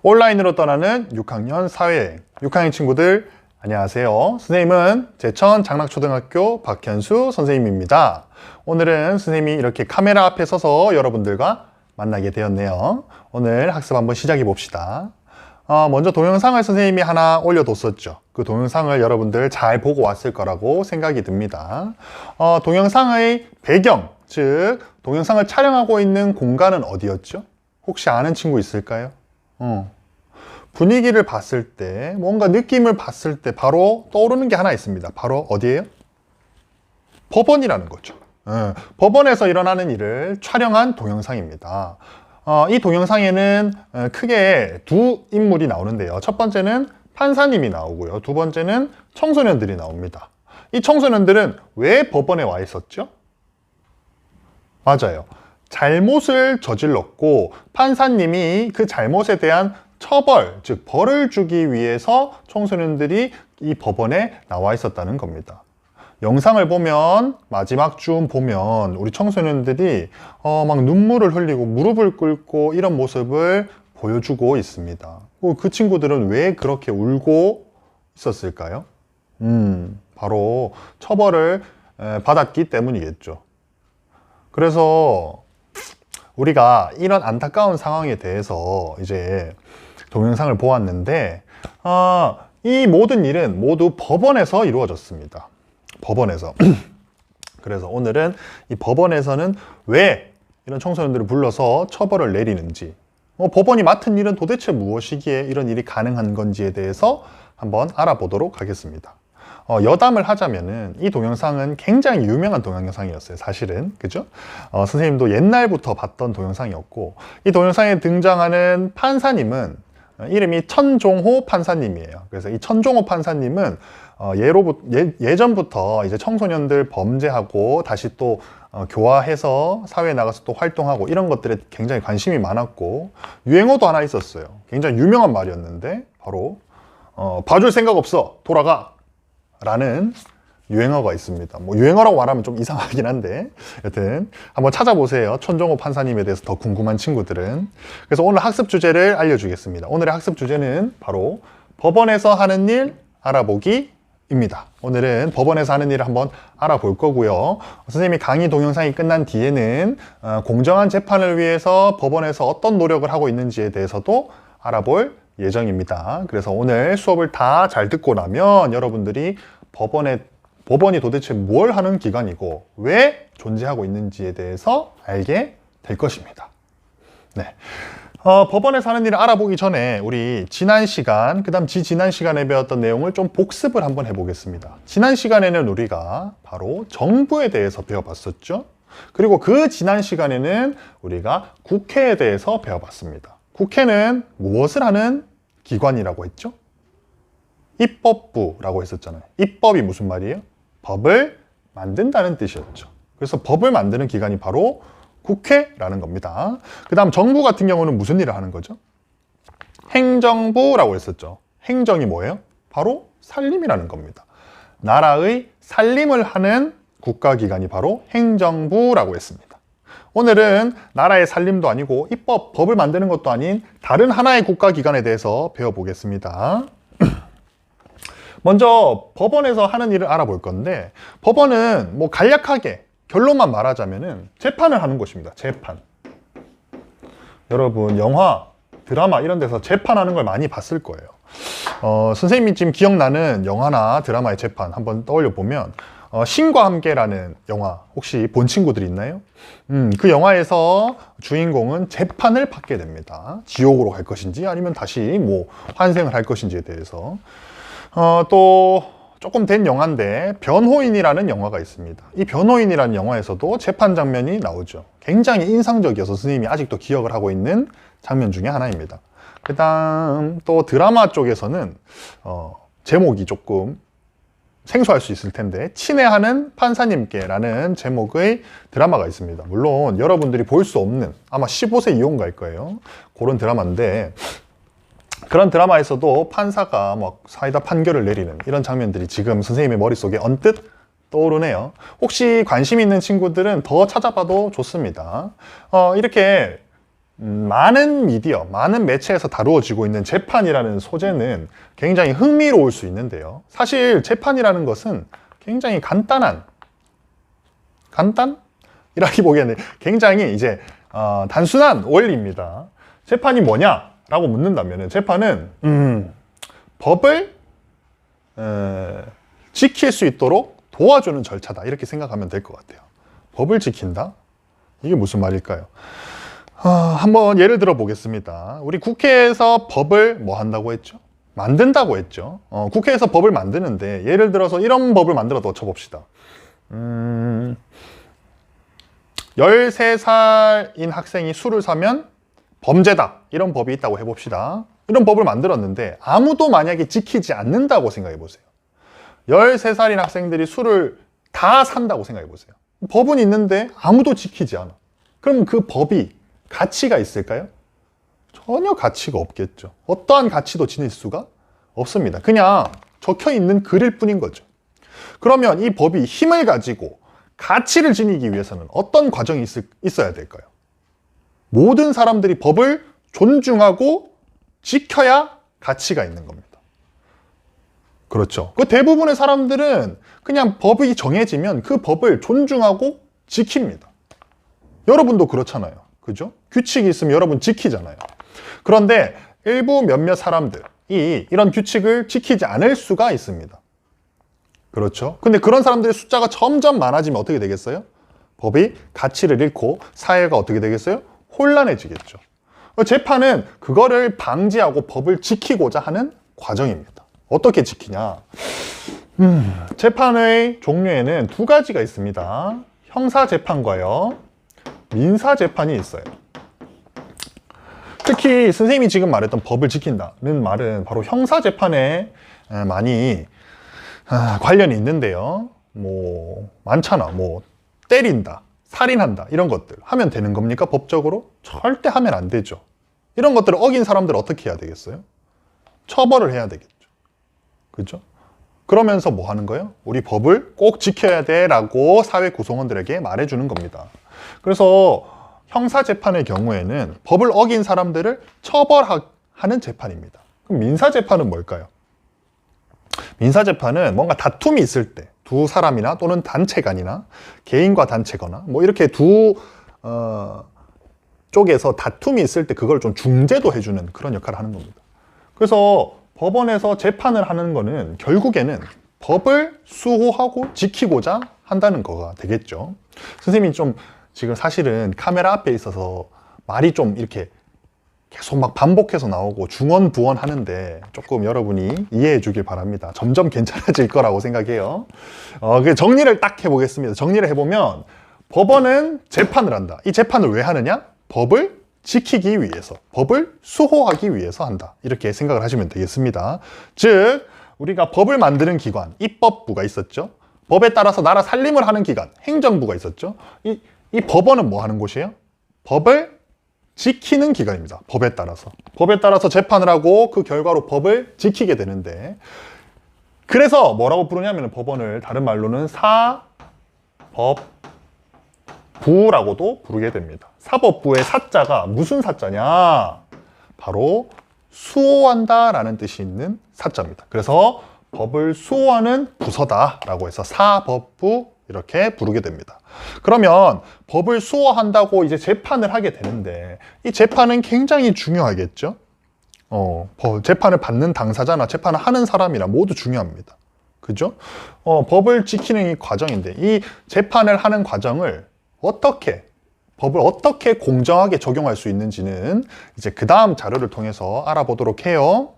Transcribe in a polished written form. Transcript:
온라인으로 떠나는 6학년 사회여행. 6학년 친구들 안녕하세요. 선생님은 제천 장락초등학교 박현수 선생님입니다. 오늘은 선생님이 이렇게 카메라 앞에 서서 여러분들과 만나게 되었네요. 오늘 학습 한번 시작해 봅시다. 먼저 동영상을 선생님이 하나 올려뒀었죠. 그 동영상을 여러분들 잘 보고 왔을 거라고 생각이 듭니다. 동영상의 배경, 즉 동영상을 촬영하고 있는 공간은 어디였죠? 혹시 아는 친구 있을까요? 분위기를 봤을 때, 뭔가 느낌을 봤을 때 바로 떠오르는 게 하나 있습니다. 바로 어디예요? 법원이라는 거죠. 법원에서 일어나는 일을 촬영한 동영상입니다. 이 동영상에는 크게 두 인물이 나오는데요. 첫 번째는 판사님이 나오고요. 두 번째는 청소년들이 나옵니다. 이 청소년들은 왜 법원에 와 있었죠? 맞아요. 잘못을 저질렀고 판사님이 그 잘못에 대한 처벌, 즉 벌을 주기 위해서 청소년들이 이 법원에 나와 있었다는 겁니다. 영상을 보면, 마지막 쯤 보면 우리 청소년들이 막 눈물을 흘리고 무릎을 꿇고 이런 모습을 보여주고 있습니다. 그 친구들은 왜 그렇게 울고 있었을까요? 바로 처벌을 받았기 때문이겠죠. 그래서 우리가 이런 안타까운 상황에 대해서 이제 동영상을 보았는데 이 모든 일은 모두 법원에서 이루어졌습니다. 법원에서. 그래서 오늘은 이 법원에서는 왜 이런 청소년들을 불러서 처벌을 내리는지, 법원이 맡은 일은 도대체 무엇이기에 이런 일이 가능한 건지에 대해서 한번 알아보도록 하겠습니다. 여담을 하자면은 이 동영상은 굉장히 유명한 동영상이었어요. 사실은. 그죠? 선생님도 옛날부터 봤던 동영상이었고, 이 동영상에 등장하는 판사님은 이름이 천종호 판사님이에요. 그래서 이 천종호 판사님은 예전부터 이제 청소년들 범죄하고 다시 또 교화해서 사회에 나가서 또 활동하고 이런 것들에 굉장히 관심이 많았고, 유행어도 하나 있었어요. 굉장히 유명한 말이었는데 바로 봐줄 생각 없어 돌아가 라는 유행어가 있습니다. 뭐 유행어라고 말하면 좀 이상하긴 한데 여튼 한번 찾아보세요. 천종호 판사님에 대해서 더 궁금한 친구들은. 그래서 오늘 학습 주제를 알려주겠습니다. 오늘의 학습 주제는 바로 법원에서 하는 일 알아보기입니다. 오늘은 법원에서 하는 일을 한번 알아볼 거고요. 선생님이 강의 동영상이 끝난 뒤에는 공정한 재판을 위해서 법원에서 어떤 노력을 하고 있는지에 대해서도 알아볼 예정입니다. 그래서 오늘 수업을 다 잘 듣고 나면 여러분들이 법원이 도대체 뭘 하는 기관이고 왜 존재하고 있는지에 대해서 알게 될 것입니다. 네. 법원에서 하는 일을 알아보기 전에 우리 지난 시간, 그 다음 지난 시간에 배웠던 내용을 좀 복습을 한번 해보겠습니다. 지난 시간에는 우리가 바로 정부에 대해서 배워봤었죠. 그리고 그 지난 시간에는 우리가 국회에 대해서 배워봤습니다. 국회는 무엇을 하는 기관이라고 했죠? 입법부라고 했었잖아요. 입법이 무슨 말이에요? 법을 만든다는 뜻이었죠. 그래서 법을 만드는 기관이 바로 국회라는 겁니다. 그 다음 정부 같은 경우는 무슨 일을 하는 거죠? 행정부라고 했었죠. 행정이 뭐예요? 바로 살림이라는 겁니다. 나라의 살림을 하는 국가기관이 바로 행정부라고 했습니다. 오늘은 나라의 살림도 아니고 법을 만드는 것도 아닌 다른 하나의 국가기관에 대해서 배워보겠습니다. 먼저 법원에서 하는 일을 알아볼 건데, 법원은 뭐 간략하게 결론만 말하자면은 재판을 하는 곳입니다. 재판. 여러분 영화, 드라마 이런 데서 재판하는 걸 많이 봤을 거예요. 선생님이 지금 기억나는 영화나 드라마의 재판 한번 떠올려 보면 신과 함께라는 영화 혹시 본 친구들 있나요? 그 영화에서 주인공은 재판을 받게 됩니다. 지옥으로 갈 것인지 아니면 다시 뭐 환생을 할 것인지에 대해서. 또 조금 된 영화인데 변호인이라는 영화가 있습니다. 이 변호인이라는 영화에서도 재판 장면이 나오죠. 굉장히 인상적이어서 선생님이 아직도 기억을 하고 있는 장면 중에 하나입니다. 그 다음 또 드라마 쪽에서는 제목이 조금 생소할 수 있을 텐데 친애하는 판사님께라는 제목의 드라마가 있습니다. 물론 여러분들이 볼 수 없는 아마 15세 이용가일 거예요. 그런 드라마인데 그런 드라마에서도 판사가 막 사이다 판결을 내리는 이런 장면들이 지금 선생님의 머릿속에 언뜻 떠오르네요. 혹시 관심 있는 친구들은 더 찾아봐도 좋습니다. 이렇게 많은 미디어, 많은 매체에서 다루어지고 있는 재판이라는 소재는 굉장히 흥미로울 수 있는데요. 사실 재판이라는 것은 굉장히 간단이라기보기에는 굉장히 이제 단순한 원리입니다. 재판이 뭐냐라고 묻는다면 재판은 법을 지킬 수 있도록 도와주는 절차다, 이렇게 생각하면 될 것 같아요. 법을 지킨다? 이게 무슨 말일까요? 한번 예를 들어 보겠습니다. 우리 국회에서 법을 뭐 한다고 했죠? 만든다고 했죠. 국회에서 법을 만드는데 예를 들어서 이런 법을 만들어 쳐봅시다. 13살인 학생이 술을 사면 범죄다, 이런 법이 있다고 해봅시다. 이런 법을 만들었는데 아무도 만약에 지키지 않는다고 생각해 보세요. 13살인 학생들이 술을 다 산다고 생각해 보세요. 법은 있는데 아무도 지키지 않아. 그럼 그 법이 가치가 있을까요? 전혀 가치가 없겠죠. 어떠한 가치도 지닐 수가 없습니다. 그냥 적혀 있는 글일 뿐인 거죠. 그러면 이 법이 힘을 가지고 가치를 지니기 위해서는 어떤 과정이 있어야 될까요? 모든 사람들이 법을 존중하고 지켜야 가치가 있는 겁니다. 그렇죠. 그 대부분의 사람들은 그냥 법이 정해지면 그 법을 존중하고 지킵니다. 여러분도 그렇잖아요. 그죠? 규칙이 있으면 여러분 지키잖아요. 그런데 일부 몇몇 사람들이 이런 규칙을 지키지 않을 수가 있습니다. 그렇죠? 근데 그런 사람들의 숫자가 점점 많아지면 어떻게 되겠어요? 법이 가치를 잃고 사회가 어떻게 되겠어요? 혼란해지겠죠. 재판은 그거를 방지하고 법을 지키고자 하는 과정입니다. 어떻게 지키냐? 재판의 종류에는 두 가지가 있습니다. 형사재판과요, 민사재판이 있어요. 특히 선생님이 지금 말했던 법을 지킨다는 말은 바로 형사재판에 많이 관련이 있는데요. 뭐 많잖아. 뭐 때린다, 살인한다, 이런 것들 하면 되는 겁니까? 법적으로? 절대 하면 안 되죠. 이런 것들을 어긴 사람들 어떻게 해야 되겠어요? 처벌을 해야 되겠죠. 그죠? 그러면서 뭐 하는 거예요? 우리 법을 꼭 지켜야 돼 라고 사회 구성원들에게 말해주는 겁니다. 그래서 형사재판의 경우에는 법을 어긴 사람들을 처벌하는 재판입니다. 그럼 민사재판은 뭘까요? 민사재판은 뭔가 다툼이 있을 때 두 사람이나 또는 단체 간이나 개인과 단체거나 뭐 이렇게 두 쪽에서 다툼이 있을 때 그걸 좀 중재도 해주는 그런 역할을 하는 겁니다. 그래서 법원에서 재판을 하는 거는 결국에는 법을 수호하고 지키고자 한다는 거가 되겠죠. 선생님이 좀 지금 사실은 카메라 앞에 있어서 말이 좀 이렇게 계속 막 반복해서 나오고 중언부언 하는데 조금 여러분이 이해해 주길 바랍니다. 점점 괜찮아질 거라고 생각해요. 정리를 딱 해보겠습니다. 정리를 해보면 법원은 재판을 한다. 이 재판을 왜 하느냐? 법을 지키기 위해서, 법을 수호하기 위해서 한다. 이렇게 생각을 하시면 되겠습니다. 즉 우리가 법을 만드는 기관, 입법부가 있었죠. 법에 따라서 나라 살림을 하는 기관, 행정부가 있었죠. 이 법원은 뭐 하는 곳이에요? 법을 지키는 기관입니다. 법에 따라서 재판을 하고 그 결과로 법을 지키게 되는데, 그래서 뭐라고 부르냐면 법원을 다른 말로는 사법부라고도 부르게 됩니다. 사법부의 사자가 무슨 사자냐? 바로 수호한다 라는 뜻이 있는 사자입니다. 그래서 법을 수호하는 부서다라고 해서 사법부 이렇게 부르게 됩니다. 그러면 법을 수호한다고 이제 재판을 하게 되는데 이 재판은 굉장히 중요하겠죠? 재판을 받는 당사자나 재판을 하는 사람이나 모두 중요합니다. 그죠? 법을 지키는 이 과정인데 이 재판을 하는 과정을 법을 어떻게 공정하게 적용할 수 있는지는 이제 그 다음 자료를 통해서 알아보도록 해요.